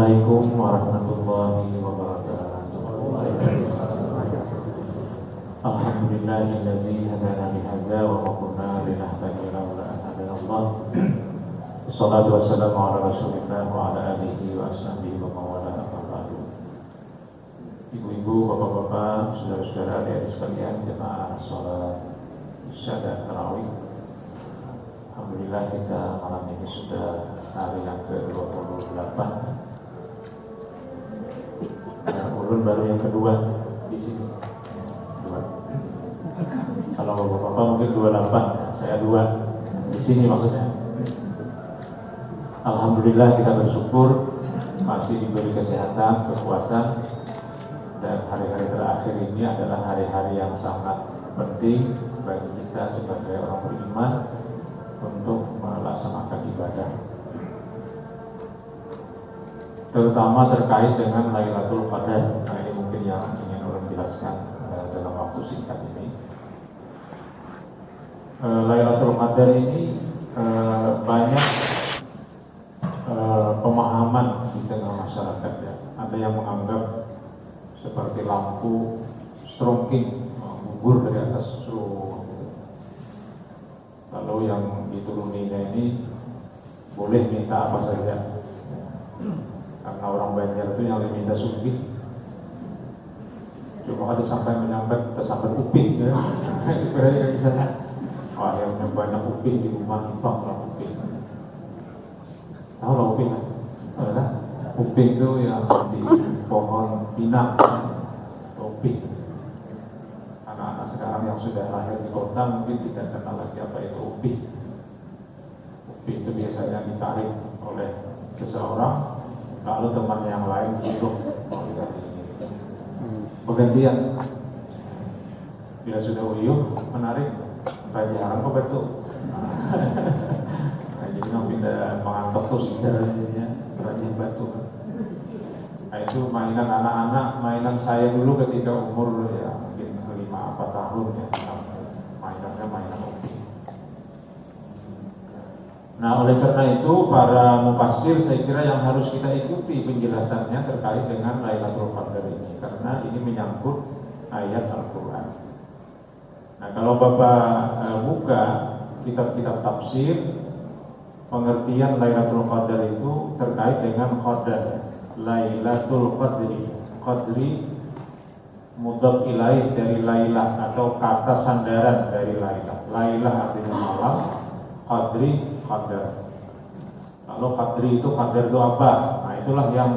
Assalamualaikum warahmatullahi wabarakatuh. Alhamdulillahilladzi hadana li hadza wa ma kunna linahtadiya laula an hadana. Wassalatu wassalamu ala Rasulillah wa ala alihi wa ashabihi wa mawala amma ba'du. Ibu-ibu, bapak-bapak, saudara-saudara adik sekalian, jemaah salat Isya dan Tarawih. Alhamdulillah kita malam ini sudah hari yang ke-28. Ulun baru yang kedua di sini. Dua. Kalau bapak-bapak mungkin 28, saya 2 di sini maksudnya. Alhamdulillah kita bersyukur masih diberi kesehatan, kekuatan, dan hari-hari terakhir ini adalah hari-hari yang sangat penting bagi kita sebagai orang beriman untuk melaksanakan ibadah, terutama terkait dengan Lailatul Qadar. Nah, ini mungkin yang ingin orang jelaskan dalam waktu singkat ini. Lailatul Qadar ini banyak pemahaman di tengah masyarakat ya. Ada yang menganggap seperti lampu strongking, gugur dari atas strum. Lalu yang dituruninya ini boleh minta apa saja, karena orang Banjar itu yang diminta sugih. Cuma ada sampai menyambat tersambat uping ya. Kayak misalnya, wah yang banyak uping di rumah ipang lah uping. Tahu lah uping kan? Uping itu yang di pohon pinang, uping. Anak-anak sekarang yang sudah lahir di kota mungkin tidak kenal lagi apa itu uping. Uping itu biasanya ditarik oleh seseorang, lalu teman yang lain duduk bergantian. Bila sudah uyuh, menarik, bagi harap kok betul. Nah, jadi pindah mengantuk tuh sejarahnya berani batu. Nah, itu mainan anak-anak, mainan saya dulu ketika umur ya mungkin 5-4 tahun ya, mainannya mainan uping. Nah, oleh karena itu para mufassir saya kira yang harus kita ikuti penjelasannya terkait dengan Lailatul Qadar ini, karena ini menyangkut ayat Al-Quran. Nah, kalau Bapak buka kitab-kitab tafsir, pengertian Lailatul Qadar itu terkait dengan qadar. Lailatul Qadri mudhaf ilaih dari lailah atau kata sandaran dari lailah. Lailah artinya malam, qadri qadar. Lalu qadri itu qadar itu apa? Nah, itulah yang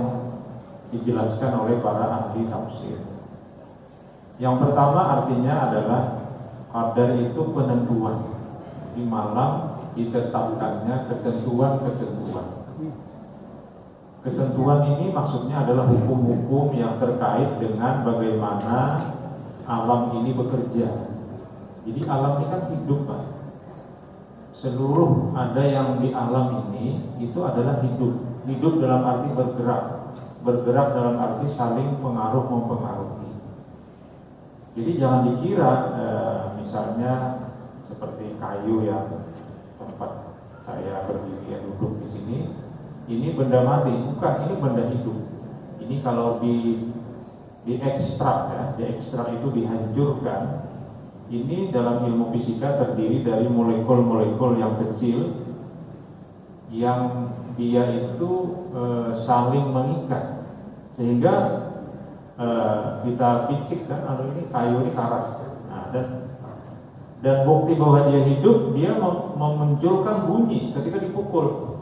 dijelaskan oleh para ahli tafsir. Yang pertama artinya adalah qadar itu penentuan. Di malam ditetapkannya ketentuan-ketentuan. Ketentuan ini maksudnya adalah hukum-hukum yang terkait dengan bagaimana alam ini bekerja. Jadi alam ini kan hidup, Pak. Seluruh ada yang di alam ini itu adalah hidup. Hidup dalam arti bergerak. Bergerak dalam arti saling pengaruh mempengaruhi. Jadi jangan dikira misalnya seperti kayu yang tempat saya berdiri ya, duduk di sini, ini benda mati. Bukan, ini benda hidup. Ini kalau diekstrak ya, diekstrak itu dihancurkan. Ini dalam ilmu fisika terdiri dari molekul-molekul yang kecil yang dia itu saling mengikat, sehingga kita picik kan, ini kayu ini karas. Nah, dan bukti bahwa dia hidup, dia memunculkan bunyi ketika dipukul.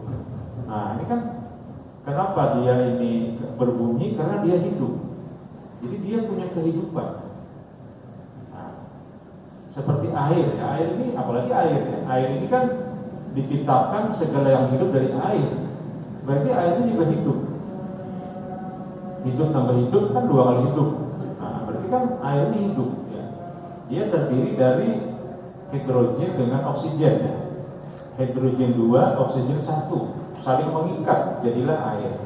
Nah, ini kan kenapa dia ini berbunyi? Karena dia hidup. Jadi dia punya kehidupan. Nah, seperti air ya, air ini apalagi air ya. Air ini kan diciptakan segala yang hidup dari air. Berarti air itu juga hidup. Hidup tambah hidup kan 2 kali hidup. Nah, berarti kan air ini hidup ya. Dia terdiri dari hidrogen dengan oksigen ya. Hidrogen 2, oksigen 1. Saling mengikat, jadilah air.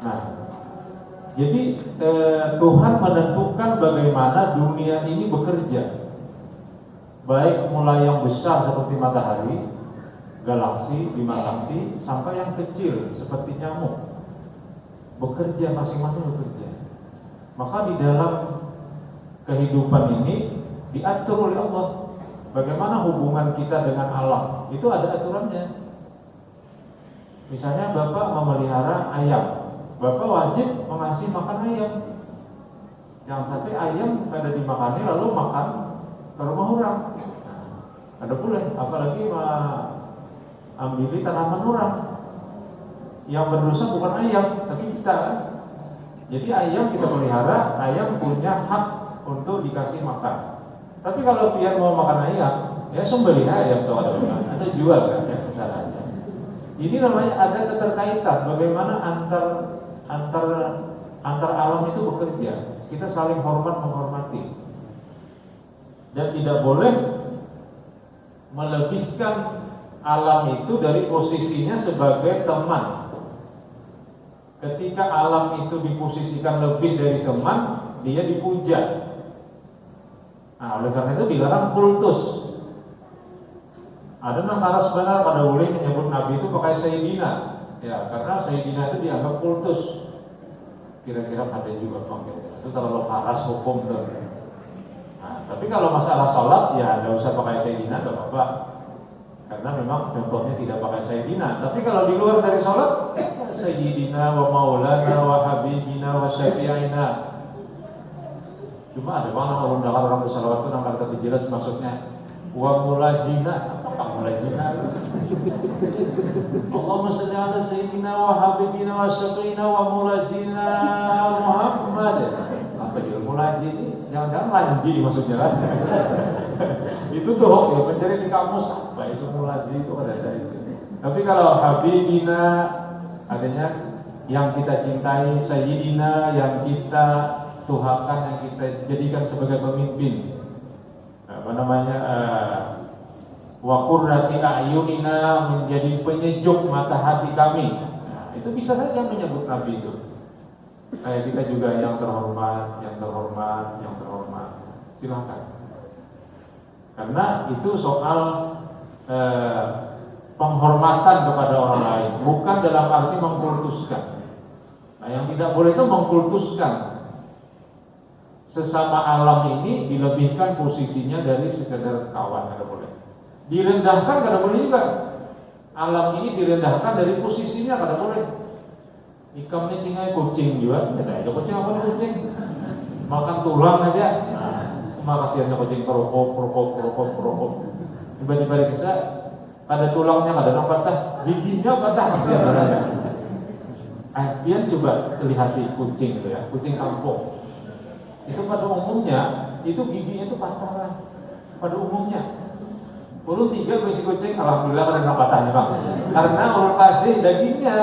Nah, jadi Tuhan menentukan bagaimana dunia ini bekerja. Baik mulai yang besar seperti matahari, galaksi, bima sakti, sampai yang kecil seperti nyamuk bekerja, masing-masing bekerja. Maka di dalam kehidupan ini diatur oleh Allah. Bagaimana hubungan kita dengan alam, itu ada aturannya. Misalnya Bapak memelihara ayam, Bapak wajib mengasih makan ayam. Jangan sampai ayam pada dimakani lalu makan ke rumah orang. Ada boleh, apalagi ambil tanaman orang. Yang berdosa bukan ayam, tapi kita. Jadi ayam kita pelihara, ayam punya hak untuk dikasih makan. Tapi kalau dia mau makan ayam, ya sembelih ayam atau jual kan, ya misalnya. Ini namanya ada keterkaitan. Bagaimana antar alam itu bekerja. Kita saling hormat menghormati. Dan tidak boleh melebihkan alam itu dari posisinya sebagai teman. Ketika alam itu diposisikan lebih dari teman, dia dipuja. Nah, oleh karena itu dilarang kultus. Ada antara sebenarnya pada boleh menyebut Nabi itu pakai Sayyidina, ya karena Sayyidina itu dianggap kultus. Kira-kira ada juga panggil. Itu terlalu keras hukum tuh. Nah, tapi kalau masalah sholat ya nggak usah pakai Sayyidina, nggak apa-apa. Karena memang contohnya tidak pakai Sayyidina. Tapi kalau di luar dari sholat, Sayyidina wa Maulana wa Habibina wa Syafi'ina. Cuma ada mana orang bersalawat itu nampak tapi jelas maksudnya wa mulajina. Apa mulajina? Allahumma shalli ala Sayyidina wa Habibina wa Syafi'ina wa mulajina Muhammad. Apa juga mulaji ini? Jangan-jangan lanji maksudnya kan? Itu tuh ya mencari di kamus apa itu mulaji itu ada itu. Tapi kalau Habibina adanya yang kita cintai, Sayyidina yang kita tuhakan, yang kita jadikan sebagai pemimpin. Apa namanya? Wa qurrati a'yunina, menjadi penyejuk mata hati kami. Nah, itu bisa saja menyebut Nabi itu. Kayak kita juga yang terhormat, yang terhormat, yang terhormat. Silakan. Karena itu soal penghormatan kepada orang lain, bukan dalam arti mengkultuskan. Nah, yang tidak boleh itu mengkultuskan. Sesama alam ini dilebihkan posisinya dari sekedar kawan, tidak boleh. Direndahkan tidak boleh juga. Alam ini direndahkan dari posisinya tidak boleh. Ikamnya tinggal kucing juga, tidak ada kucing apa kucing. Makan tulang aja. Nah, kasihannya kucing kerokok. Tiba-tiba dikisah ada tulangnya, ada yang patah, giginya patah, kasihan orangnya. Dia coba lihat di kucing itu ya, kucing kampung. Itu pada umumnya itu giginya itu patah pada umumnya. 3 berisi kucing, alhamdulillah ada yang patahnya bang. Karena orang kasih dagingnya.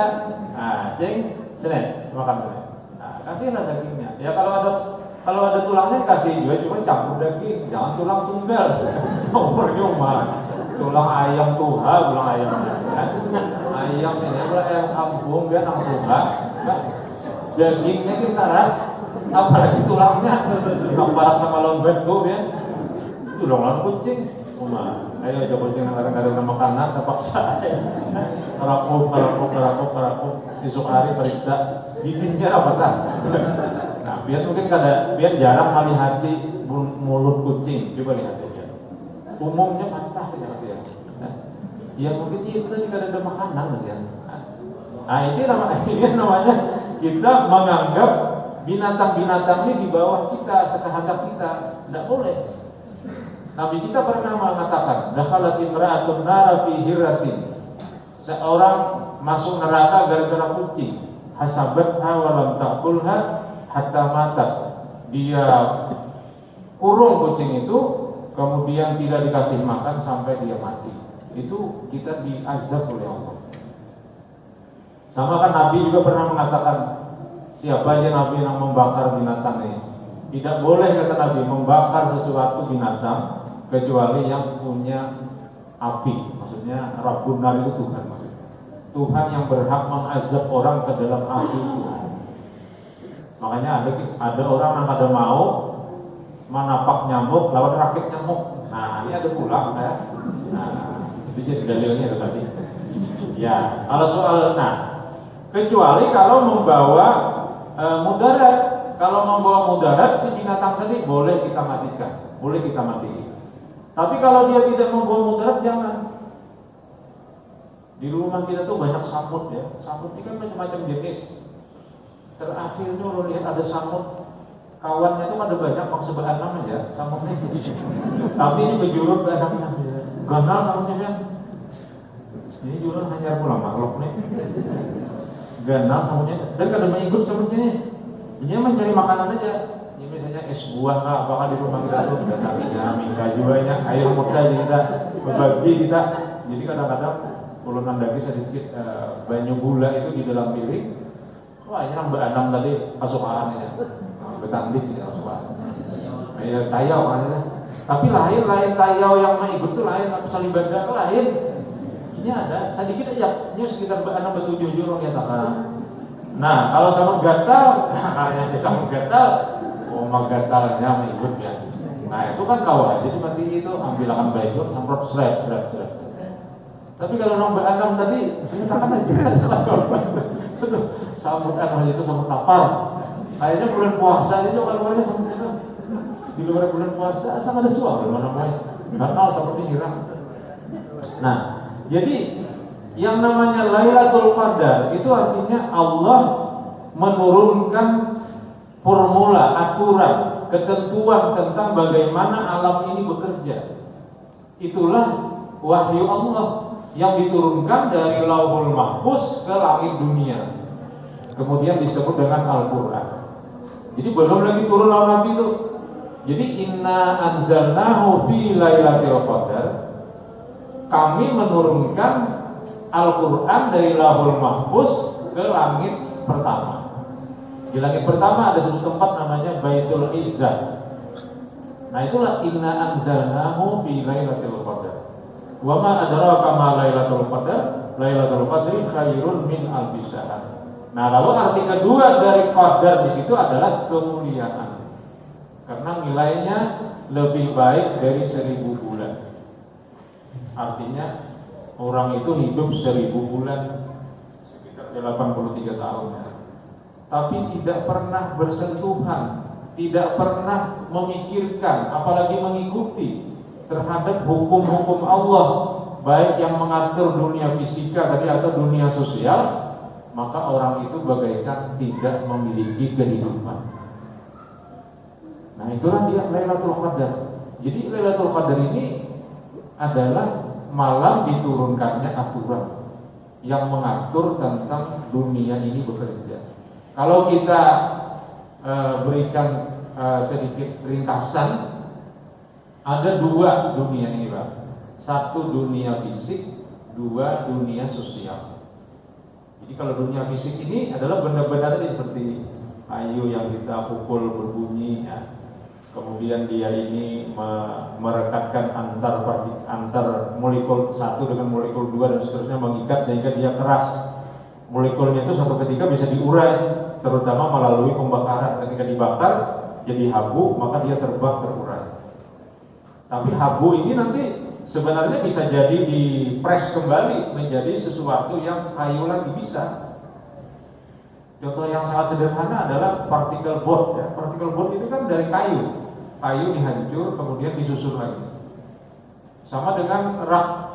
Nah, ceng, sini makan sini. Nah, kasihlah dagingnya. Ya kalau ada tulangnya kasih juga, cuma campur daging, jangan tulang tunggal. Percuma. Tulang ayam tuha, tulang ayam. Ayam ini ayam kampung dia nang tuha. Dagingnya kita ras, apalagi tulangnya. Kambarak sama lombet tuh ya. Itu dong kucing. Ayo coba kucing kadang-kadang makanan terpaksa. Kerakuk, besok hari periksa giginya apa tak? Nah, biar jarang melihat mulut kucing, coba lihat aja. Umumnya patah ya. Ya mungkin itu tadi ada makanan mas ya. Nah, ini namanya kita menganggap binatang-binatang ini di bawah kita, sekehendak kita. Tidak boleh. Nabi kita pernah mengatakan, dakhalat imra'atun nara fi hirratin. Seorang masuk neraka gara-gara kucing. Hasabatha wa lam ta'kulha hatta matat. Dia kurung kucing itu, kemudian tidak dikasih makan sampai dia mati. Itu kita diazab oleh Allah. Sama kan Nabi juga pernah mengatakan, siapa aja Nabi yang membakar binatang ini? Tidak boleh kata Nabi membakar sesuatu binatang kecuali yang punya api. Maksudnya Rabbun Nar itu Tuhan maksudnya. Tuhan yang berhak mengazab orang ke dalam api itu. Makanya ada orang yang ada mau manapak nyamuk lawan rakit nyamuk. Nah, ini ada pulang ya. Nah, Itu jadi dalilnya itu tadi. Ya, kalau soal, nah, kecuali kalau membawa mudarat. Kalau membawa mudarat, si binatang tadi boleh kita matikan, boleh kita matikan. Tapi kalau dia tidak membawa mudarat, jangan. Di rumah kita tuh banyak samut ya. Samut ini kan macam-macam jenis. Terakhirnya lo lihat ada samut, kawannya itu ada banyak, bang sebelah ya samutnya. Tapi ini berjurut ke anaknya. Ganal samutnya. Ini jurut hanya pulang makhluk nih. Ganal samutnya. Dan kadang ikut samutnya nih. Dia mencari makanan aja. Ini misalnya es buah kah, apakah di rumah kita tuh datangnya, minta jualnya, air muda kita berbagi kita. Jadi kadang-kadang kalau nandaki sedikit banyu gula itu di dalam piring. Wah ini nambah enam tadi pasukan ya. Betanding ya pasukan. Air tayau kan. Tapi lain tayau yang mengikut itu lain, tapi salibanda lain. Ini ada sedikit aja. Ini sekitar 6-7 jurung ya tak. Nah, kalau sama gatal, yang sama gatal, gatalnya mengikut ya. Nah, itu kan kau aja di mati itu ambil akan baik itu samprot seret. Tapi kalau nombor 6 tadi, misalkan aja sambut anak itu sama tapar. Kayaknya bulan puasa itu kalau sambut itu di luar bulan puasa asal ada suara mana-mana. Karena seperti hilang. Nah, jadi yang namanya Lailatul Qadar itu artinya Allah menurunkan formula, aturan, ketentuan tentang bagaimana alam ini bekerja. Itulah wahyu Allah yang diturunkan dari Lauhul Mahfuz ke langit dunia. Kemudian disebut dengan Al-Quran. Jadi belum lagi turun lawan Nabi itu. Jadi inna anzalnahu fi Lailatul Qadar. Kami menurunkan Al-Quran dari Lauhul Mahfuz ke langit pertama. Di langit pertama ada satu tempat namanya Baitul Izzah. Nah itulah inna anzalnahu fi Lailatul Qadar. Wa ma adraka ma Lailatul Qadar? Lailatul Qadri khairun min alfi syahr. Nah lalu arti kedua dari qadar di situ adalah kemuliaan. Karena nilainya lebih baik dari 1000 bulan. Artinya orang itu hidup 1000 bulan, sekitar 83 tahun, tapi tidak pernah bersentuhan, tidak pernah memikirkan, apalagi mengikuti terhadap hukum-hukum Allah, baik yang mengatur dunia fisika tadi atau dunia sosial, maka orang itu bagaikan tidak memiliki kehidupan. Nah itulah dia Lailatul Qadar. Jadi Lailatul Qadar ini adalah malam diturunkannya aturan yang mengatur tentang dunia ini bekerja. Kalau kita berikan sedikit ringkasan, ada 2 dunia ini Pak. 1 dunia fisik, 2 dunia sosial. Jadi kalau dunia fisik ini adalah benda-benda tadi seperti kayu yang kita pukul berbunyi ya. Kemudian dia ini merekatkan antar molekul 1 dengan molekul 2 dan seterusnya, mengikat sehingga dia keras. Molekulnya itu suatu ketika bisa diurai, terutama melalui pembakaran. Ketika dibakar jadi habu, maka dia terurai. Tapi habu ini nanti sebenarnya bisa jadi dipres kembali menjadi sesuatu yang kayu lagi bisa. Contoh yang sangat sederhana adalah particle board ya. Particle board itu kan dari kayu. Kayu dihancur kemudian disusun lagi. Sama dengan rak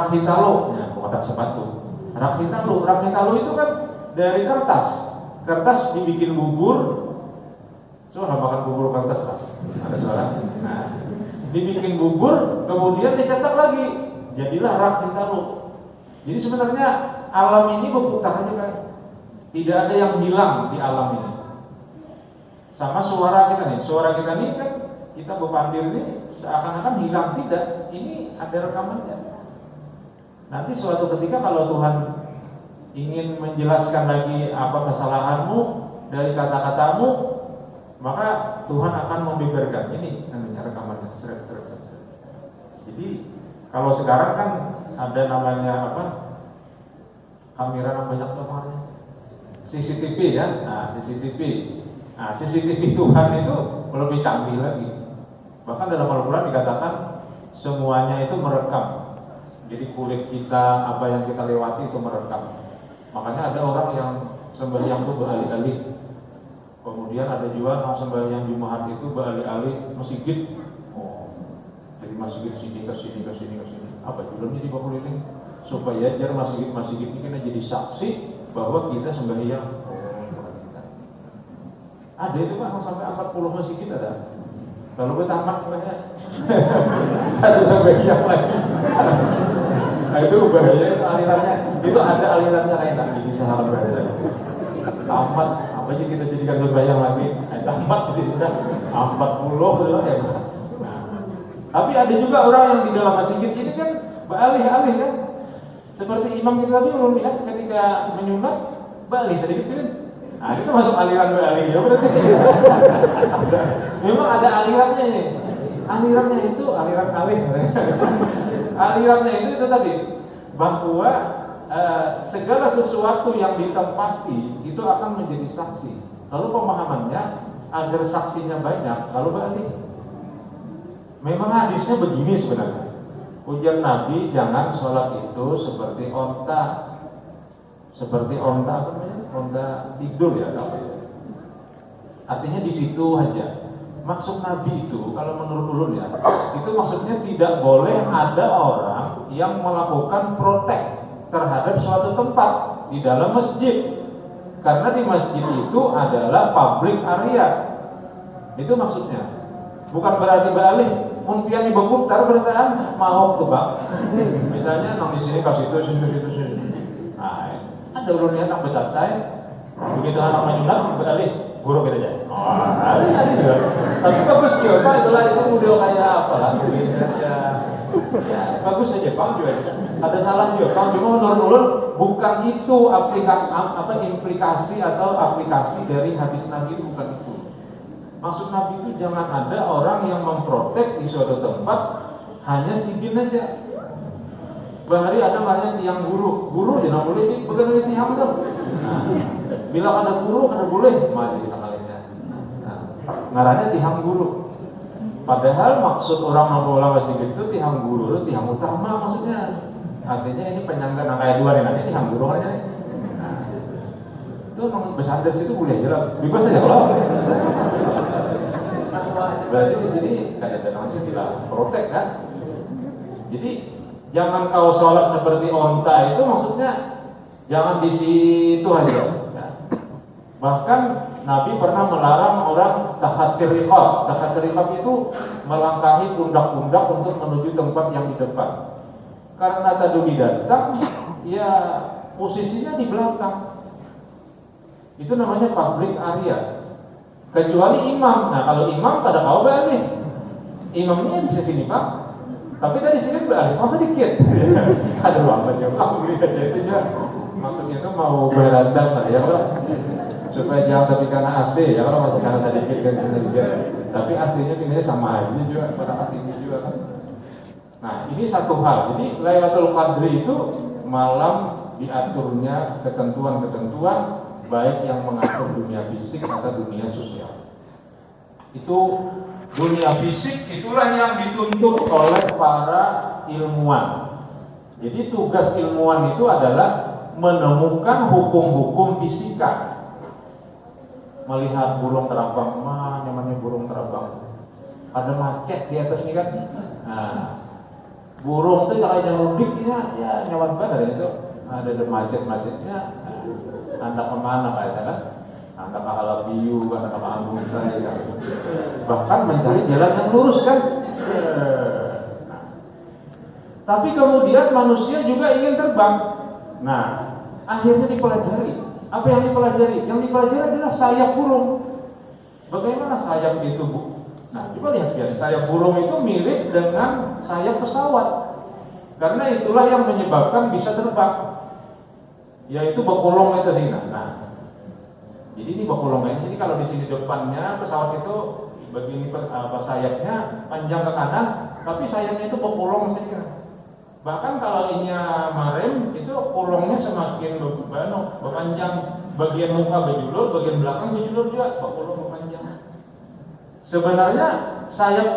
hitalo, ya, kotak sepatu. Rak hitalo itu kan dari kertas. Kertas dibikin bubur. Coba makan bubur kertas lah. Ada suara. Nah, dibikin bubur, kemudian dicetak lagi. Jadilah rak hitalo. Jadi sebenarnya alam ini berputar aja kan. Tidak ada yang hilang di alam ini. Sama suara kita nih. Suara kita nih kan kita berpandir ini seakan-akan hilang, tidak. Ini ada rekamannya. Nanti suatu ketika kalau Tuhan ingin menjelaskan lagi apa kesalahanmu dari kata-katamu, maka Tuhan akan membeberkan. Ini namanya rekamannya. Jadi kalau sekarang kan ada namanya apa? Kamera yang banyak namanya CCTV ya. Nah, CCTV Tuhan itu lebih canggih lagi. Bahkan dalam Al-Quran dikatakan semuanya itu merekam. Jadi kulit kita, apa yang kita lewati itu merekam. Makanya ada orang yang sembahyang itu beralih-alih. Kemudian ada juga yang sembahyang Jumat itu beralih-alih masjid. Oh, jadi masjid sini ke sini ke sini ke sini. Apa judulnya di keliling? Supaya jar masjid ini kena jadi saksi bahwa kita sembahyang. Ada itu Pak, sampai 40 masjid ada. Kalau gue tamat namanya ada sembahyang lagi. Nah, itu bahaya, itu alirannya. Itu ada alirannya kayak tak gini sahabat bahasa. Tamat, apa aja kita jadikan sembahyang lagi. Tamat di sini dah 40 gitu ya. Nah, tapi ada juga orang yang di dalam masjid ini kan beralih-alih kan. Seperti imam kita tadi belum lihat ketika menyunat beralih sedikit kan. Nah, itu masuk aliran beralih ya berarti. Memang ada alirannya ini. Alirannya itu aliran alih. Alirannya itu tadi bahwa segala sesuatu yang ditempati itu akan menjadi saksi. Lalu pemahamannya agar saksinya banyak, lalu berarti memang hadisnya begini sebenarnya. Ujar Nabi, jangan sholat itu seperti onta. Seperti onta apa namanya? Onta tidur ya, apa ya? Artinya di situ aja. Maksud Nabi itu, kalau menurut ulun ya, itu maksudnya tidak boleh ada orang yang melakukan protek terhadap suatu tempat di dalam masjid. Karena di masjid itu adalah public area. Itu maksudnya. Bukan berarti beralih, mungkin di berputar berarti mau ke bang. Misalnya nong di sini kasih itu sini. Nah, ada ulunnya tak betatai. Begitu anak menyunat beralih. Buruk kita aja. Ada juga. Tapi bagus juga, Pak. Itulah itu model kayak apa lah, Indonesia. Ya, bagus saja, Pak juga. Ada salah juga, Pak. Cuma menurut bukan itu implikasi atau aplikasi dari hadis Nabi itu bukan itu. Maksud Nabi itu jangan ada orang yang memprotek di suatu tempat hanya sigin aja. Bahari ada namanya tiang guru jangan boleh ini bukan dari tiang tuh. Nah, bila ada guru ada boleh maju kita kalinya. Nah, ngarannya tiang guru. Padahal maksud orang mengelola masjid itu tiang guru itu tiang utama maksudnya. Artinya ini penyangga kayak dua nih nanti tiang guru aja nih. Nah, itu memang besar dari situ boleh aja bebas aja kalau. Berarti di sini ada namanya istilah protek kan. Jadi jangan kau sholat seperti onta itu maksudnya jangan di situ aja. Ya. Bahkan Nabi pernah melarang orang tahatir riqab. Tahatir riqab itu melangkahi pundak-pundak untuk menuju tempat yang di depan. Karena tadi datang, ya posisinya di belakang. Itu namanya public area. Kecuali imam. Nah kalau imam pada kau balik, imamnya di sini Pak. Tapi tadi sini beralih, mau sedikit. Ada apa ya? Aku beli aja itu ya. Maksudnya itu mau berasan lah ya Pak. Supaya jangan tapi karena AC ya kalau masuk karena sedikit kan juga. Tapi AC-nya pindahannya sama aja juga pada AC-nya juga kan. Nah ini satu hal. Jadi Lailatul Qadri itu malam diaturnya ketentuan-ketentuan baik yang mengatur dunia fisik atau dunia sosial. Itu dunia fisik itulah yang dituntut oleh para ilmuwan. Jadi tugas ilmuwan itu adalah menemukan hukum-hukum fisika. Melihat burung terbang, namanya burung terbang. Ada macet di atas ini kan. Nah, burung itu kayak mudiknya ya nyawan banget itu. Ada macet-macetnya. Anda kemana kayaknya kan? Anda ke Alabiu, Anda ke Angusai kan? Bahkan mencari jalan yang lurus kan? Nah. Tapi kemudian manusia juga ingin terbang. Nah, akhirnya dipelajari. Apa yang dipelajari? Yang dipelajari adalah sayap burung. Bagaimana sayap itu, Bu? Nah, coba lihat ya, sayap burung itu mirip dengan sayap pesawat. Karena itulah yang menyebabkan bisa terbang. Yaitu bekulung itu sih. Nah, jadi ini bekulung ini. Jadi kalau di sini depannya pesawat itu begini sayapnya panjang ke kanan, tapi sayapnya itu bekulung sini. Bahkan kalau ininya marem itu kulungnya semakin berpanjang. Bagian muka berjulur, bagian belakang berjulur juga, bekulung berpanjang. Sebenarnya sayap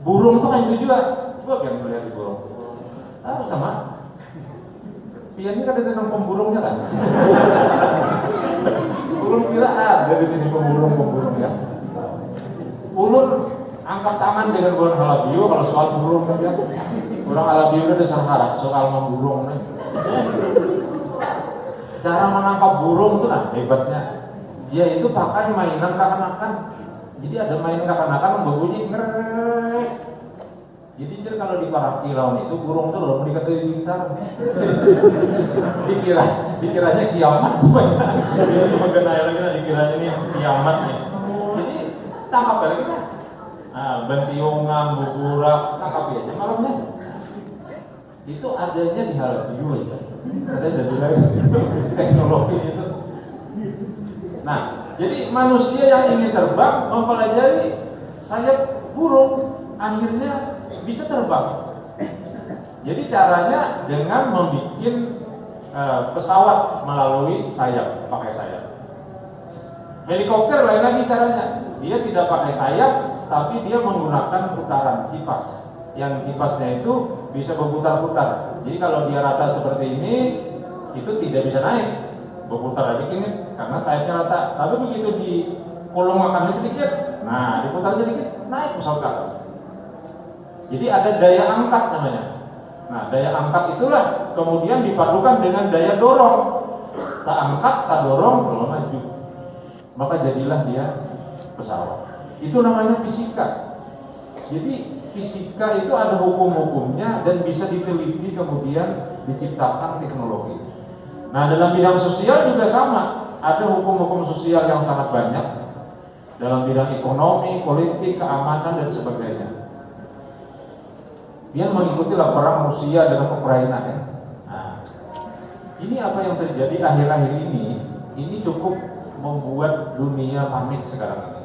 Burung itu kan gitu juga. Coba kan melihat burung. Sama. Pian ini kan ada nama pemburungnya kan. Burung kira ada di sini pemburung ya. Ulun angkat tangan dengan bulan halabiu kalau soal burung kan ya. Orang halabiu itu dasar harap soal memburung nih. Cara menangkap burung itu nah hebatnya. Dia itu pakai mainan kekanakan. Jadi ada mainan kekanakan yang berbunyi ngerek. Jadi kalau di para kilauan itu burung itu loh dikatakan pintar. Dikiranya kiamat. Jadi mengenai lagi dikiranya ini kiamat nih. Jadi tangkap lagi kan. Nah, bentiungan, buburak, tangkap aja malamnya. Itu adanya di halabiu ya. Ada jadi lagi teknologi itu. Nah, jadi manusia yang ingin terbang mempelajari sayap burung, akhirnya bisa terbang. Jadi caranya dengan membuat pesawat melalui sayap, pakai sayap. Helikopter lain lagi caranya. Dia tidak pakai sayap, tapi dia menggunakan putaran kipas. Yang kipasnya itu bisa berputar-putar. Jadi kalau dia rata seperti ini, itu tidak bisa naik. Berputar aja gini, karena sayapnya rata. Tapi begitu dikolongkan sedikit, nah diputar sedikit, naik pesawat ke atas. Jadi ada daya angkat namanya. Nah daya angkat itulah kemudian dipadukan dengan daya dorong. Tak angkat, tak dorong, belum maju. Maka jadilah dia pesawat. Itu namanya fisika. Jadi fisika itu ada hukum-hukumnya dan bisa diteliti kemudian diciptakan teknologi. Nah dalam bidang sosial juga sama. Ada hukum-hukum sosial yang sangat banyak dalam bidang ekonomi, politik, keamanan dan sebagainya. Dia mengikuti perang Rusia dengan Ukraina ya. Nah, ini apa yang terjadi akhir-akhir ini cukup membuat dunia panik sekarang ini.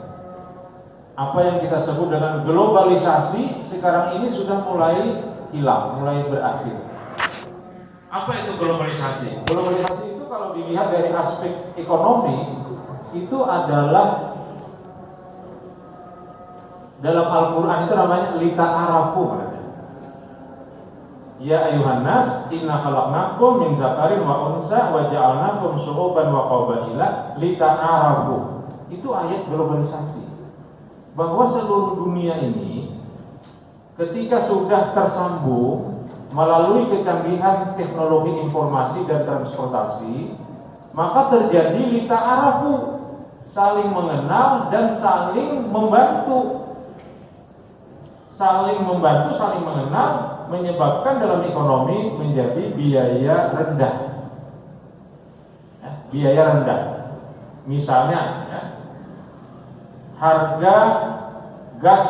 Apa yang kita sebut dengan globalisasi sekarang ini sudah mulai hilang, mulai berakhir. Apa itu globalisasi? Globalisasi itu kalau dilihat dari aspek ekonomi itu adalah dalam Al-Quran itu namanya lita'arafu. Ya ayuhan nas inna khalaqnakum min dzakarin wa unsa wa ja'alnakum syu'uban wa qabaila lita'arafu. Itu ayat globalisasi. Bahwa seluruh dunia ini ketika sudah tersambung melalui kecanggihan teknologi informasi dan transportasi, maka terjadi lita'arafu, saling mengenal dan saling membantu. Saling membantu, saling mengenal menyebabkan dalam ekonomi menjadi biaya rendah. Ya, biaya rendah. Misalnya ya, harga gas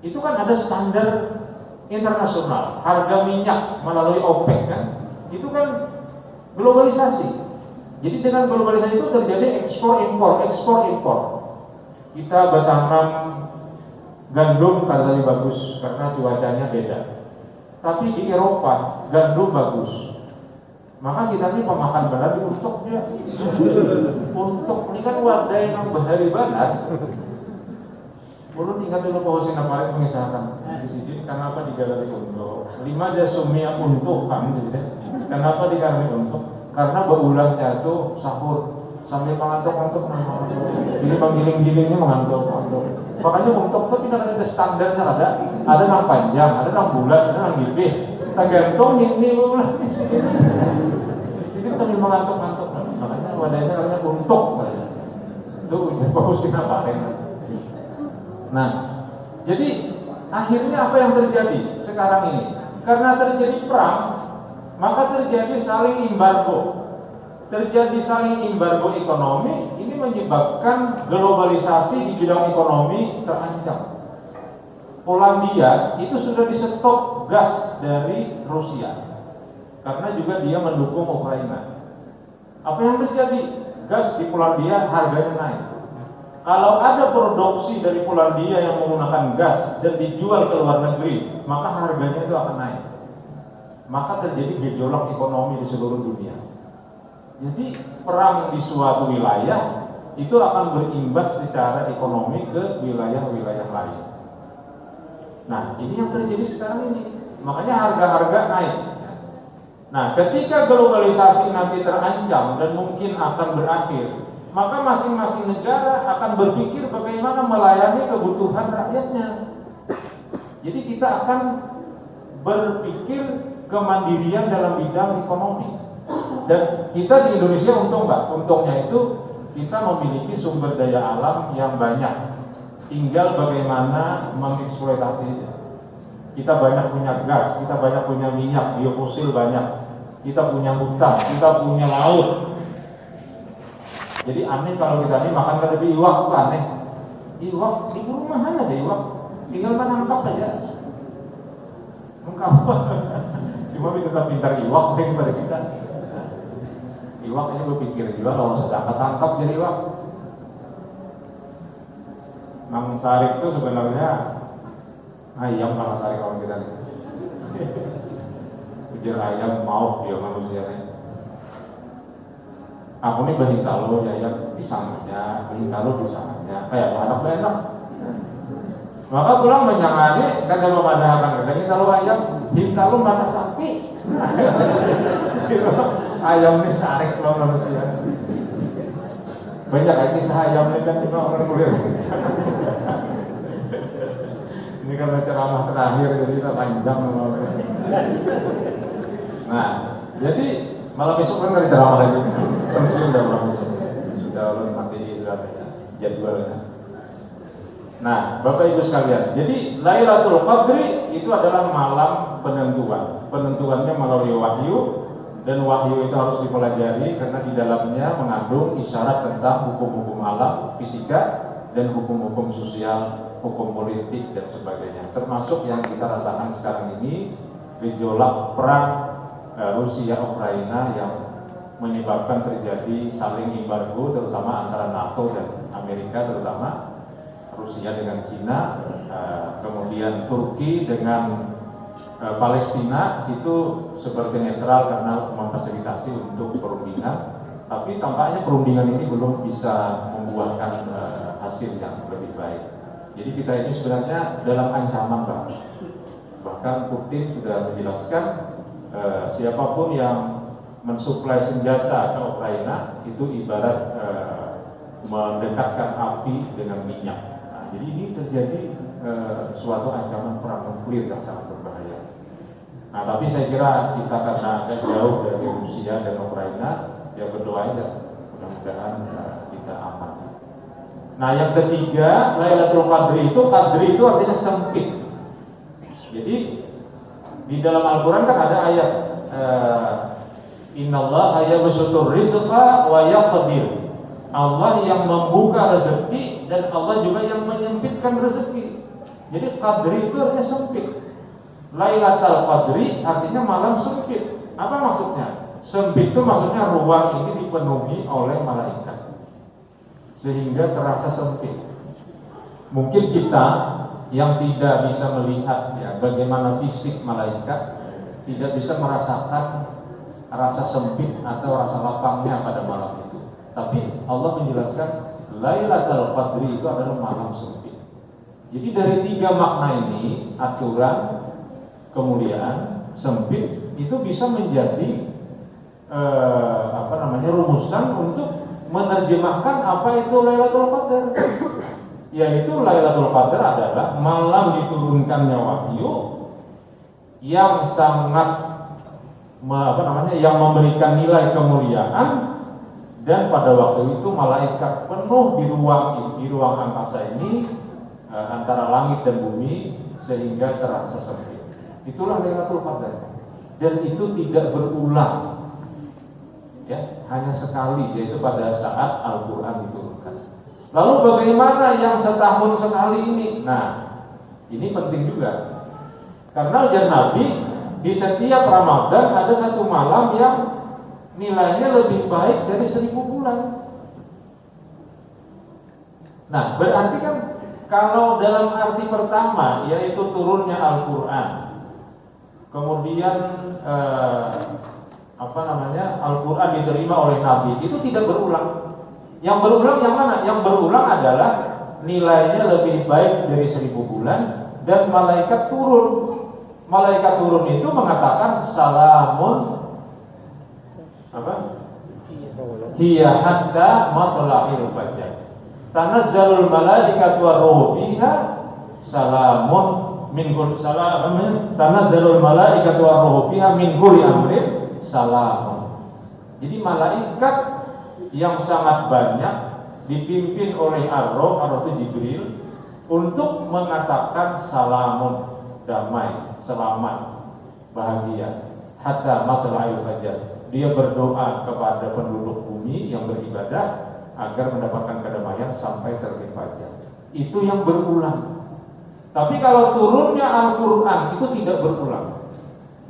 itu kan ada standar internasional. Harga minyak melalui OPEC kan, itu kan globalisasi. Jadi dengan globalisasi itu terjadi ekspor impor. Kita bertanam gandum tadi bagus karena cuacanya beda. Tapi di Eropa gandum bagus. Maka kita ini pemakan benar untuk dia. Untuk ini kan wadah yang bahari banget. Ulun ingat dulu Pak Husin Amarik mengisahkan di sini kenapa digalari untuk 5 jasumia untuk kami. Kenapa digalari untuk? Karena beulahnya itu sahur sambil mengantuk-antuk. Jadi menggiling-gilingnya mengantuk. Makanya untuk itu tidak ada standarnya, ada yang panjang, ada yang bulat, ada yang gipih. Tergantung ini ulah di sini sambil mengantuk-antuk. Makanya wadahnya namanya untuk. Itu bagus apa ya? Nah, jadi akhirnya apa yang terjadi sekarang ini? Karena terjadi perang, maka terjadi saling embargo. Terjadi saling embargo ekonomi, ini menyebabkan globalisasi di bidang ekonomi terancam. Polandia itu sudah di-stop gas dari Rusia karena juga dia mendukung Ukraina. Apa yang terjadi? Gas di Polandia harganya naik. Kalau ada produksi dari Polandia yang menggunakan gas dan dijual ke luar negeri, maka harganya itu akan naik. Maka terjadi gejolak ekonomi di seluruh dunia. Jadi perang di suatu wilayah itu akan berimbas secara ekonomi ke wilayah-wilayah lain. Nah, ini yang terjadi sekarang ini. Makanya harga-harga naik. Nah, ketika globalisasi nanti terancam dan mungkin akan berakhir, maka masing-masing negara akan berpikir bagaimana melayani kebutuhan rakyatnya. Jadi kita akan berpikir kemandirian dalam bidang ekonomi. Dan kita di Indonesia untung Mbak, untungnya itu kita memiliki sumber daya alam yang banyak. Tinggal bagaimana mengeksploitasinya. Kita banyak punya gas, kita banyak punya minyak, biofosil banyak. Kita punya hutan, kita punya laut. Jadi aneh kalau kita ini makan lebih iwak, itu aneh. Iwak di rumah ada iwak, tinggal menangkap aja. Mengkap. Cuma kita pintar iwak daripada kita. Iwak ini berpikir juga kalau sedang ketangkap jadi iwak. Mang Sarik itu sebenarnya ayam Mang Sarik kalau kita lihat. Ujar ayam mau dia manusianya. Aku ini bahintalo ya pisangnya, bahintalo pisangnya, kayak anak enak. Maka pulang menyangani kan dalam memandangkan kita kalau ayam, bahintalo mana sapi. Ayam ini Sarik kalau manusia. Banyak lagi ayam ini kan juga orang kuliah. Ini karena ceramah terakhir jadi kita panjang. Nah, jadi malam besok kan dari ceramah lagi. Sudah malam besok. Sudah mati sudah jadwalnya. Nah, Bapak Ibu sekalian, jadi Lailatul Qadri itu adalah malam penentuan. Penentuannya melalui wahyu. Dan wahyu itu harus dipelajari karena di dalamnya mengandung isyarat tentang hukum-hukum alam, fisika, dan hukum-hukum sosial, hukum politik, dan sebagainya. Termasuk yang kita rasakan sekarang ini, gejolak perang Rusia-Ukraina yang menyebabkan terjadi saling embargo, terutama antara NATO dan Amerika, terutama Rusia dengan Cina, kemudian Turki dengan Palestina itu seperti netral karena memfasilitasi untuk perundingan, tapi tampaknya perundingan ini belum bisa membuahkan hasil yang lebih baik. Jadi kita ini sebenarnya dalam ancaman Pak. Bahkan Putin sudah menjelaskan siapapun yang mensuplai senjata ke Ukraina itu ibarat mendekatkan api dengan minyak. Nah, jadi ini terjadi suatu ancaman perang nuklir yang sangat berbahaya. Nah, tapi saya kira kita karena agak jauh dari Rusia dan Ukraina, ya berdoa aja, mudah-mudahan kita aman. Nah, yang ketiga, Lailatul Qadri itu artinya sempit. Jadi di dalam Al-Quran kan ada ayat Innallaha yabsutur rizqa wa yaqdir. Allah yang membuka rezeki dan Allah juga yang menyempitkan rezeki. Jadi Qadri itu artinya sempit. Lailatul Qadri artinya malam sempit. Apa maksudnya? Sempit itu maksudnya ruang ini dipenuhi oleh malaikat sehingga terasa sempit. Mungkin kita yang tidak bisa melihat ya, bagaimana fisik malaikat, tidak bisa merasakan rasa sempit atau rasa lapangnya pada malam itu. Tapi Allah menjelaskan Lailatul Qadri itu adalah malam sempit. Jadi dari tiga makna ini, aturan, kemudian sempit, itu bisa menjadi rumusan untuk menerjemahkan apa itu Lailatul Qadar. Yaitu Lailatul Qadar adalah malam diturunkannya wahyu yang sangat yang memberikan nilai kemuliaan, dan pada waktu itu malaikat penuh di ruang angkasa ini antara langit dan bumi sehingga terasa sempit. Itulah Lailatul Qadar, dan itu tidak berulang, ya, hanya sekali, yaitu pada saat Al-Quran diturunkan. Lalu bagaimana yang setahun sekali ini? Nah, ini penting juga, karena ujar Nabi di setiap Ramadan ada satu malam yang nilainya lebih baik dari 1000 bulan. Nah, berarti kan kalau dalam arti pertama, yaitu turunnya Al-Quran, kemudian Al-Quran diterima oleh Nabi, itu tidak berulang. Yang berulang yang mana? Yang berulang adalah nilainya lebih baik dari 1000 bulan dan malaikat turun. Malaikat turun itu mengatakan salamun apa? Hiya hatta matla'il fajr. Tanazzalul malaikatu war-ruhu fiha salamun min kulli salamun. Tanazzalul malaikatu war-ruhu fiha min kulli amrin salamun. Jadi malaikat yang sangat banyak dipimpin oleh Ar-Ruh atau Jibril untuk mengatakan salamun, damai, selamat, bahagia, hatta matla'il fajr. Dia berdoa kepada penduduk bumi yang beribadah agar mendapatkan kedamaian sampai terbit fajar. Itu yang berulang. Tapi kalau turunnya Al-Quran itu tidak berulang.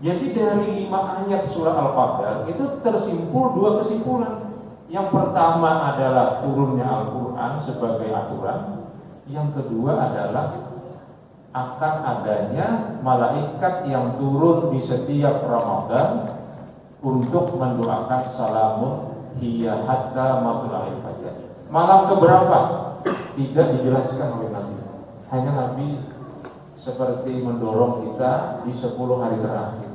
Jadi dari 5 ayat surah Al-Qadar itu tersimpul 2 kesimpulan. Yang pertama adalah turunnya Al-Quran sebagai aturan. Yang kedua adalah akan adanya malaikat yang turun di setiap Ramadan untuk mendoakan salamun hiya hatta matla'il fajr. Malam keberapa? Tidak dijelaskan oleh Nabi. Hanya Nabi seperti mendorong kita di 10 hari terakhir.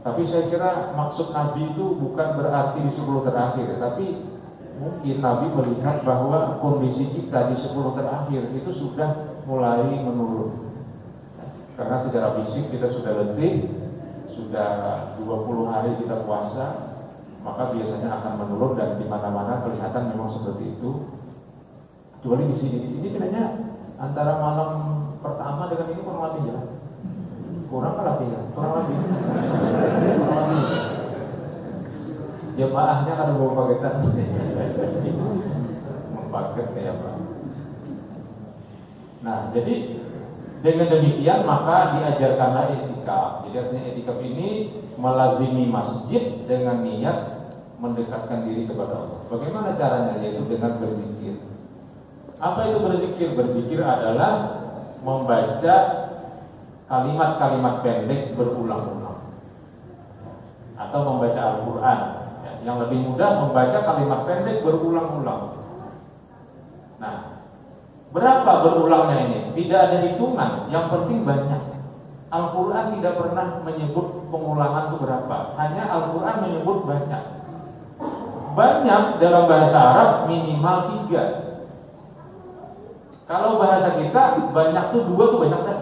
Tapi saya kira maksud Nabi itu bukan berarti di 10 terakhir, tapi mungkin Nabi melihat bahwa kondisi kita di 10 terakhir itu sudah mulai menurun. Karena secara fisik kita sudah letih, sudah 20 hari kita puasa, maka biasanya akan menurun dan di mana-mana kelihatan memang seperti itu. Kecuali di sini bedanya antara malam pertama dengan ini kurang lebih ya. Kurang lebih. Jemaahnya kan bawa paketan. Paket kayak apa? Nah, jadi dengan demikian maka diajarkanlah i'tikaf. Jadi artinya i'tikaf ini melazimi masjid dengan niat mendekatkan diri kepada Allah. Bagaimana caranya? Yaitu dengan berzikir. Apa itu berzikir? Berzikir adalah membaca kalimat-kalimat pendek berulang-ulang atau membaca Al-Quran. Yang lebih mudah membaca kalimat pendek berulang-ulang. Nah, berapa berulangnya ini? Tidak ada hitungan, yang penting banyak. Al-Quran tidak pernah menyebut pengulangan itu berapa, hanya Al-Quran menyebut banyak. Banyak dalam bahasa Arab minimal 3. Kalau bahasa kita banyak tuh 2 tuh banyak dah.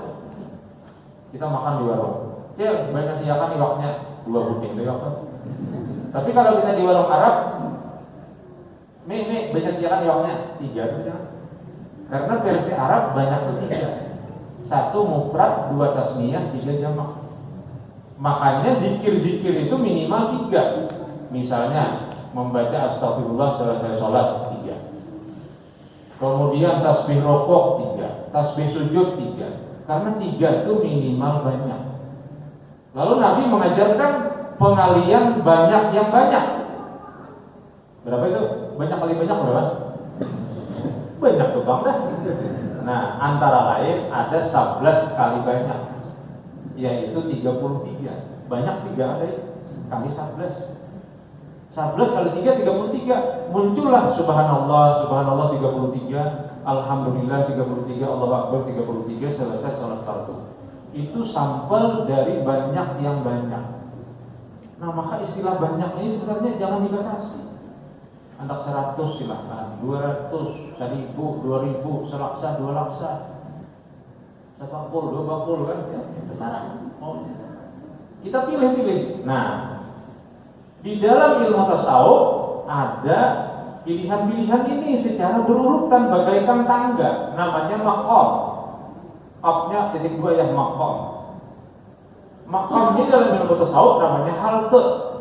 Kita makan di warung, ya banyak ya kan iwaknya 2 buting iwak kan. Tapi kalau kita di warung Arab, banyak ya kan iwaknya 3 tuh kan. Karena versi Arab banyak tuh 3. 1 mufrad, 2 tasniyah, 3 jamak. Makanya zikir-zikir itu minimal 3. Misalnya membaca astagfirullah selesai sholat 3. Kemudian tasbih rokok 3, tasbih sujud 3. Karena 3 itu minimal banyak. Lalu Nabi mengajarkan pengalian banyak yang banyak. Berapa itu? Banyak kali banyak berapa? Banyak tuh Bang dah. Nah, antara lain ada 11 kali banyak, yaitu 33. Banyak 3 ada kali 11. 11 kali 3 33. Muncullah subhanallah, subhanallah 33, alhamdulillah 33, Allahu akbar 33, selesai salat fardu. Itu sampel dari banyak yang banyak. Nah, maka istilah banyak ini sebenarnya jangan dibatasi. Anak 100 silahkan, 200, 1000, 2000, selaksa, 2 laksa, sepakul, 2 bakul kan, ya, terserah. Kita pilih-pilih. Nah, di dalam ilmu tasawuf ada pilihan-pilihan ini secara berurutan bagaikan tangga, namanya maqam. Qafnya titik 2 ya, maqam. Maqam ini dalam ilmu tasawuf namanya halte.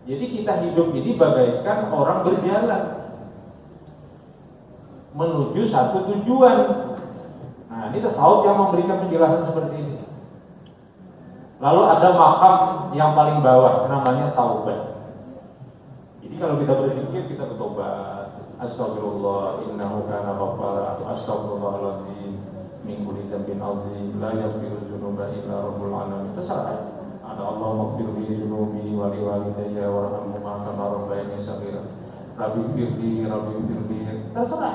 Jadi kita hidup ini bagaikan orang berjalan menuju satu tujuan. Nah, ini tasawuf yang memberikan penjelasan seperti ini. Lalu ada makam yang paling bawah, namanya taubat. Jadi kalau kita berzikir, kita bertobat. Astagfirullah, innahu kana ghaffara, atau astagfirullahaladzim, min kulli dzambin azim, la yaghfiru dzunuba illa rabbul alamin. Terserah. Ada Allah maghfirli dzunubi wa li walidayya warhamhuma kama rabbayani shaghira. Rabbi firli. Terserah.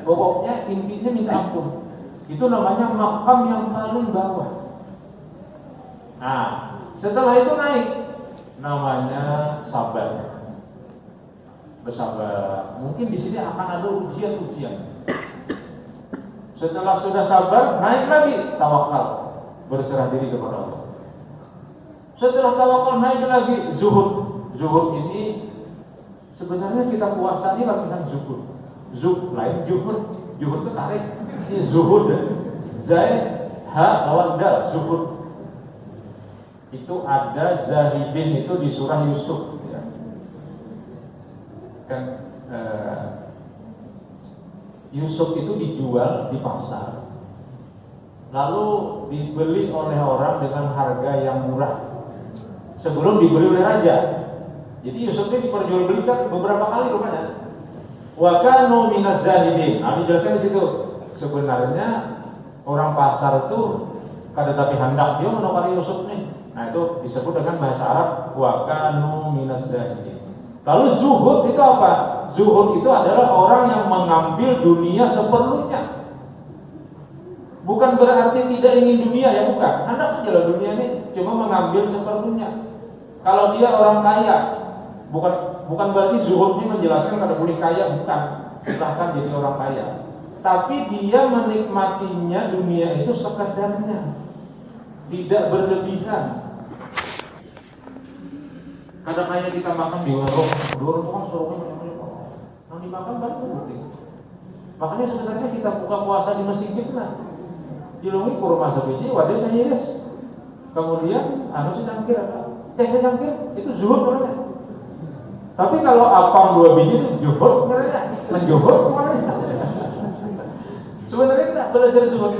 Pokoknya intinya minta ampun. Itu namanya makam yang paling bawah. Nah, setelah itu naik, namanya sabar. Bersabar. Mungkin di sini akan ada ujian-ujian. Setelah sudah sabar, naik lagi tawakal, berserah diri kepada Allah. Setelah tawakal naik lagi zuhud. Zuhud ini sebenarnya kita puasa ini latihan zuhud. Zuhud lain juhud. Juhud itu tarik. Ini zuhud. Zai ha lawan dal zuhud. Itu ada zahidin itu di surah Yusuf. Ya. Kan Yusuf itu dijual di pasar, lalu dibeli oleh orang dengan harga yang murah sebelum dibeli oleh raja. Jadi Yusuf ini diperjualbelikan beberapa kali rupanya. Wa kanu minaz zahidin. Nah, dijelaskan di situ. Sebenarnya orang pasar itu kada tapi hendak dia menukar Yusuf nih. Nah, itu disebut dengan bahasa Arab wa kanu minaz zahidin. Lalu zuhud itu apa? Zuhud itu adalah orang yang mengambil dunia seperlunya. Bukan berarti tidak ingin dunia, ya bukan. Hendak aja lah dunia ini, cuma mengambil seperlunya. Kalau dia orang kaya, bukan berarti zuhud ini menjelaskan kada boleh kaya, bukan. Silahkan jadi orang kaya. Tapi dia menikmatinya dunia itu sekadarnya, tidak berlebihan. Kadang kayak kita makan di warung itu kan sorongnya banyak-banyak. Yang dimakan banyak nanti. Makanya sebenarnya kita buka puasa di masjid kita. Dilungi kurma sebiji, wadah sahiris. Kemudian sih cangkir apa? Cangkir itu zuhud namanya. Tapi kalau apam 2 biji itu juhud namanya. Menjuhud kemana sih? Sebenarnya kita belajar zuhud.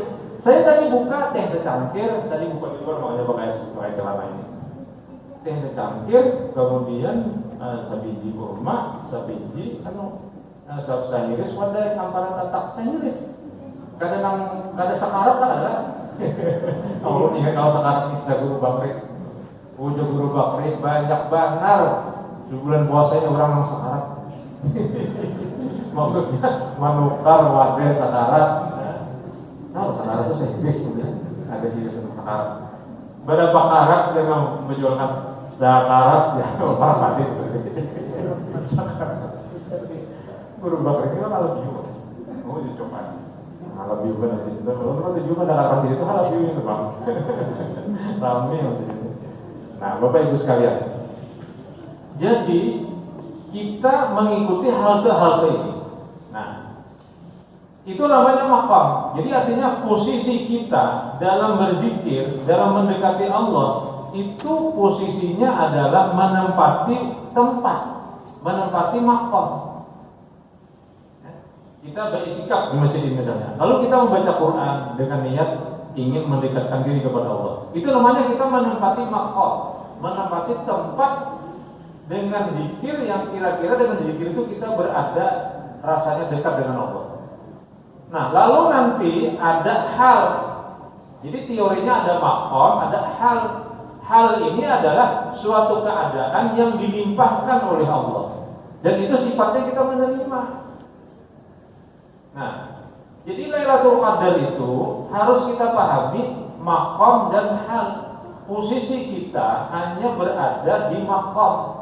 Saya tadi buka teh secangkir, tadi buka di luar makanya pakai celana ini. Teh secangkir, kemudian sebiji kurma, sebiji sahiris, wadah antara tatak sahiris. Kada sakarat kan ada. Kalau ingat kalau sakarat bisa guru bakri, ujuk guru bakri banyak benar. Di bulan puasa ini orang yang sakarat. Maksudnya menukar wadah sakarat. Nah, sakarat itu sahiris sebenarnya ada di sakarat. Berapa karat dengan menjualkan sakarat ya orang mati. Guru bakri ini kan halal biu. Oh dicoba. Halal biu kan nanti. Kalau tujuh kan ada kasih itu halal biu itu bang. Rame nanti. Nah, Bapak Ibu sekalian. Jadi kita mengikuti halte-halte ini. Nah, itu namanya maqam. Jadi artinya posisi kita dalam berzikir, dalam mendekati Allah, itu posisinya adalah menempati tempat, menempati maqam. Kita beriktikaf di masjid ini misalnya. Lalu kita membaca Quran dengan niat ingin mendekatkan diri kepada Allah. Itu namanya kita menempati maqam, menempati tempat dengan zikir yang kira-kira dengan zikir itu kita berada rasanya dekat dengan Allah. Nah, lalu nanti ada hal. Jadi teorinya ada maqam, ada hal. Hal ini adalah suatu keadaan yang dilimpahkan oleh Allah. Dan itu sifatnya kita menerima. Nah, jadi Lailatul Qadar itu harus kita pahami maqam dan hal. Posisi kita hanya berada di maqam.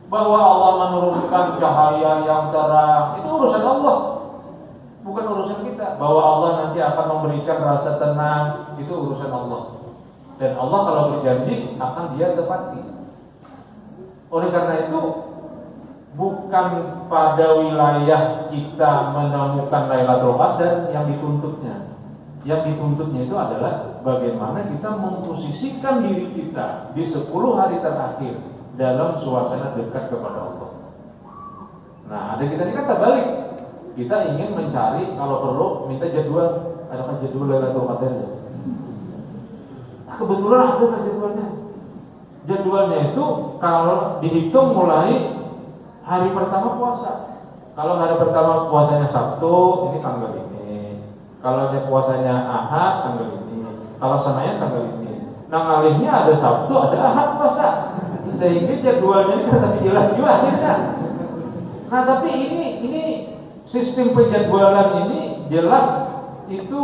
Bahwa Allah menurunkan cahaya yang terang, itu urusan Allah. Bukan urusan kita. Bahwa Allah nanti akan memberikan rasa tenang, itu urusan Allah. Dan Allah kalau berjanji akan dia tepati. Oleh karena itu bukan pada wilayah kita menemukan Lailatul Qadar yang dituntutnya. Yang dituntutnya itu adalah bagaimana kita memposisikan diri kita di 10 hari terakhir dalam suasana dekat kepada Allah. Nah, ada kita ini kan terbalik. Kita ingin mencari, kalau perlu minta jadwal, adakah jadwal Lailatul Qadar ya? Kebetulan ada kan jadwalnya. Jadwalnya itu kalau dihitung mulai hari pertama puasa. Kalau hari pertama puasanya Sabtu, ini tanggal ini. Kalau puasanya Ahad, tanggal ini. Kalau Senin, tanggal ini. Nah, ngalihnya ada Sabtu, ada Ahad puasa. Sehingga jadwalnya ini tapi jelas juga akhirnya. Nah, tapi ini sistem penjadwalan ini jelas itu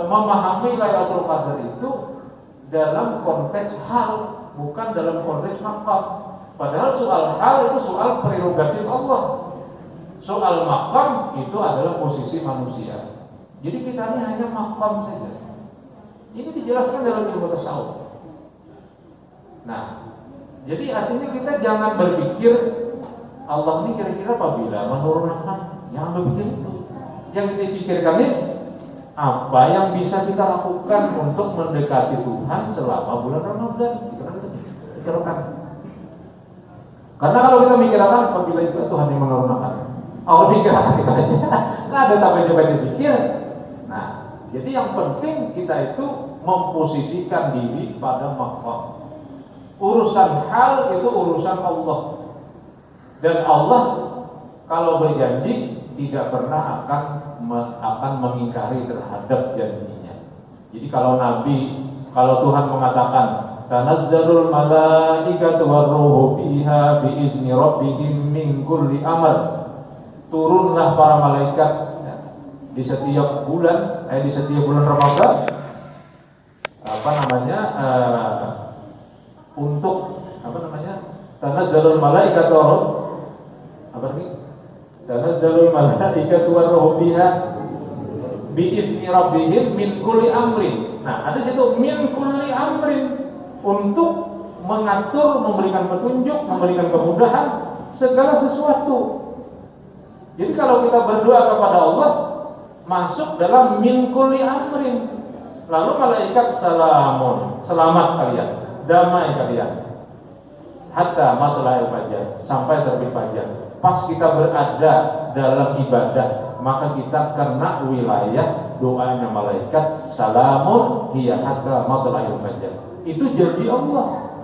memahami Lailatul Qadar itu dalam konteks hal, bukan dalam konteks maqam. Padahal soal hal itu soal prerogatif Allah. Soal maqam itu adalah posisi manusia. Jadi kita ini hanya maqam saja. Ini dijelaskan dalam ilmu tasawuf. Nah, jadi artinya kita jangan berpikir Allah ini kira-kira apabila menurunkan, jangan berpikir itu. Yang kita pikirkan ini apa yang bisa kita lakukan untuk mendekati Tuhan selama bulan Ramadan. Kita pikirkan. Karena kalau kita mikirkan apabila itu Tuhan yang menurunkan, Allah pikirkan kita aja. Nah, ada baca zikir. Nah, jadi yang penting kita itu memposisikan diri pada maqam. Urusan hal itu urusan Allah. Dan Allah kalau berjanji tidak pernah akan mengingkari terhadap janjinya. Jadi kalau Tuhan mengatakan tanazzalul malaikatu warruhu fiha biizni rabbihim min kulli amr, turunlah para malaikat di setiap bulan Ramadan tanazzalul malaikatu tanazzalul malaikatu warruhu fiha biizni rabbihim min kulli amrin. Nah, ada situ min kulli amrin, untuk mengatur, memberikan petunjuk, memberikan kemudahan segala sesuatu. Jadi kalau kita berdoa kepada Allah masuk dalam min kulli amrin. Lalu malaikat salamun, selamat kalian, damai kalian. Hatta matla'il fajar, sampai terbit fajar. Pas kita berada dalam ibadah, maka kita kena wilayah doanya malaikat salamun hiya hatta matla'il fajar. Itu janji Allah.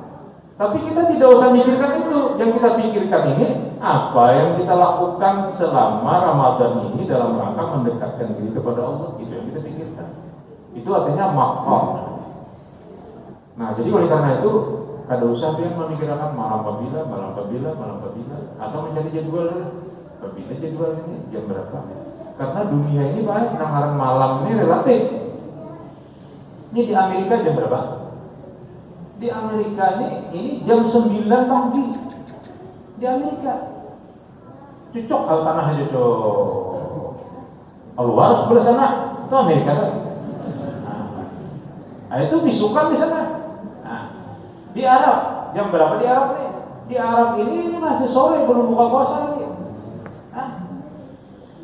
Tapi kita tidak usah mikirkan itu. Yang kita pikirkan ini apa yang kita lakukan selama Ramadan ini dalam rangka mendekatkan diri kepada Allah. Itu yang kita pikirkan. Itu artinya maqam. Nah, jadi oleh karena itu kada usah dia memikirkan malam apabila, atau mencari jadwal apabila jadwal ini jam berapa. Karena dunia ini baik, penanggalan malam ini relatif. Ini di Amerika jam berapa? Di Amerika ini jam 9 pagi. Di Amerika. Cocok hal tanahnya cocok. Luar sebelah sana, itu Amerika kan. Nah, itu bisukan di sana. Di Arab, jam berapa di Arab nih? Di Arab ini masih sore, belum buka puasa lagi.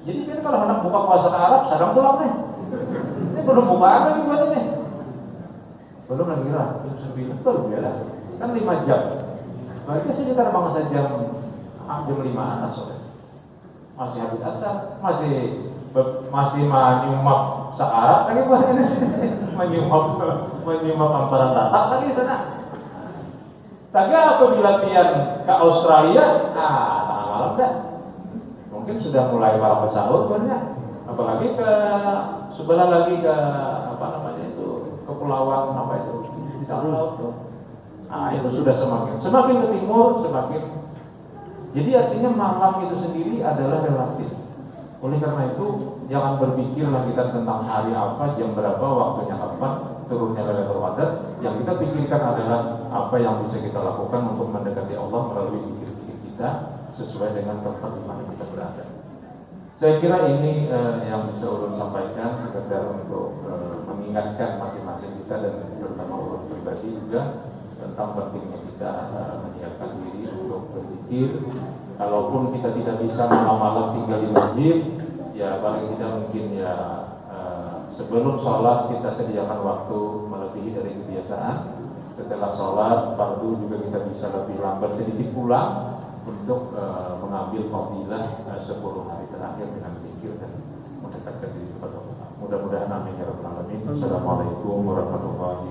Jadi kan kalau hendak buka puasa ke Arab, sedang pulang nih. Ini belum buka lagi buat ini. Belum lagi lah, jam 9 betul ya lah. Kan 5 jam. Berarti sekitar bangsa jam 5-an sore. Masih habis asar, masih menyumak se-Arab lagi buat ini. menyumak amparan datak lagi di sana. Tapi apabila pian ke Australia, tengah malam dah. Mungkin sudah mulai para pesawat banyak. Apalagi ke sebelah lagi ke kepulauan di tengah laut tuh. Nah, itu sudah semakin ke timur semakin. Jadi artinya malam itu sendiri adalah relatif. Oleh karena itu jangan berpikirlah kita tentang hari apa, jam berapa, waktunya kapan turunnya Lailatul Qadar. Yang kita pikirkan adalah apa yang bisa kita lakukan untuk mendekati Allah melalui zikir-zikir kita sesuai dengan tempat di mana kita berada. Saya kira ini yang bisa ulun sampaikan sekedar untuk mengingatkan masing-masing kita dan terutama ulun pribadi juga tentang pentingnya kita menyiapkan diri untuk berzikir. Kalaupun kita tidak bisa malam-malam tinggal di masjid, ya paling tidak mungkin ya sebelum sholat kita sediakan waktu melebihi dari kebiasaan. Setelah sholat fardu juga kita bisa lebih lambat sedikit pulang untuk mengambil fadilah 10 hari terakhir dengan zikir dan mendekatkan diri kepada Allah. Mudah-mudahan amin ya rabbal alamin. Assalamualaikum warahmatullahi